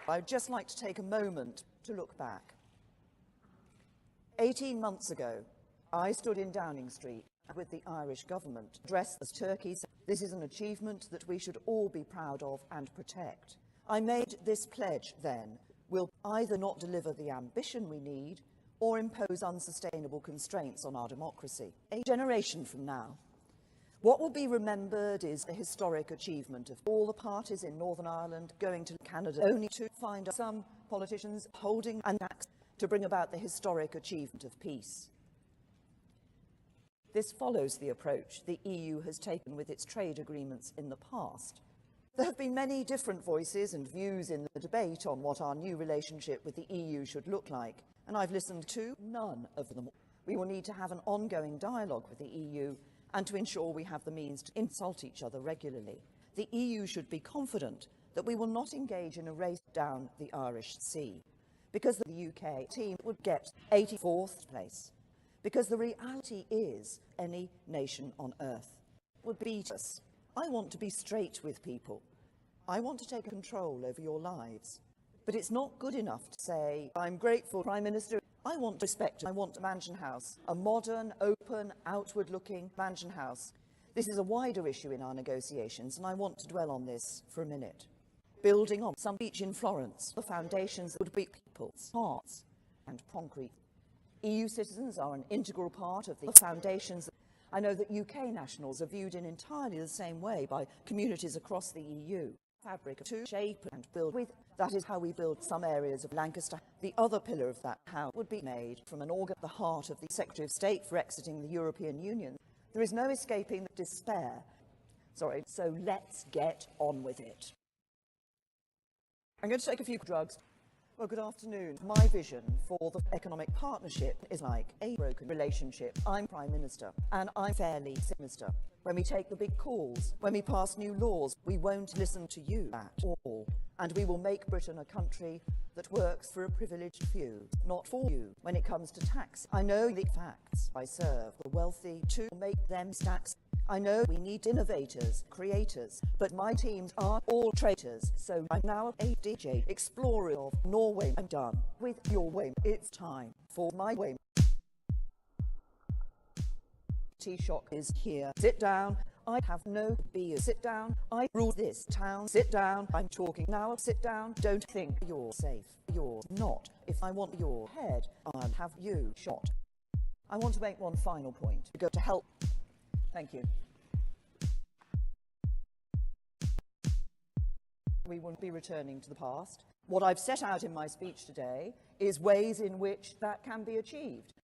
I'd just like to take a moment to look back. 18 months ago, I stood in Downing Street with the Irish government, addressed as Turkey. This is an achievement that we should all be proud of and protect. I made this pledge then: we'll either not deliver the ambition we need or impose unsustainable constraints on our democracy. A generation from now, what will be remembered is the historic achievement of all the parties in Northern Ireland going to Canada, only to find some politicians holding an axe to bring about the historic achievement of peace. This follows the approach the EU has taken with its trade agreements in the past. There have been many different voices and views in the debate on what our new relationship with the EU should look like, and I've listened to none of them. We will need to have an ongoing dialogue with the EU and to ensure we have the means to insult each other regularly. The EU should be confident that we will not engage in a race down the Irish Sea, because the UK team would get 84th place. Because the reality is any nation on earth would beat us. I want to be straight with people. I want to take control over your lives. But it's not good enough to say, I'm grateful, Prime Minister. I want respect. I want a Mansion House, a modern, open, outward-looking Mansion House. This is a wider issue in our negotiations, and I want to dwell on this for a minute. Building on some beach in Florence, the foundations would be people's hearts and concrete. EU citizens are an integral part of the foundations. I know that UK nationals are viewed in entirely the same way by communities across the EU. Fabric to shape and build with. That is how we build some areas of Lancaster. The other pillar of that house would be made from an organ at the heart of the Secretary of State for exiting the European Union. There is no escaping the despair. So let's get on with it. I'm going to take a few drugs. Well, good afternoon. My vision for the economic partnership is like a broken relationship. I'm Prime Minister, and I'm fairly Minister. When we take the big calls, when we pass new laws, we won't listen to you at all. And we will make Britain a country that works for a privileged few, not for you. When it comes to tax, I know the facts. I serve the wealthy to make them tax. I know we need innovators, creators, but my teams are all traitors. So I'm now a DJ explorer of Norway. I'm done with your way. It's time for my way. Taoiseach is here. Sit down. I have no beer. Sit down. I rule this town. Sit down. I'm talking now. Sit down. Don't think you're safe. You're not. If I want your head, I'll have you shot. I want to make one final point. To go to help. Thank you. We won't be returning to the past. What I've set out in my speech today is ways in which that can be achieved.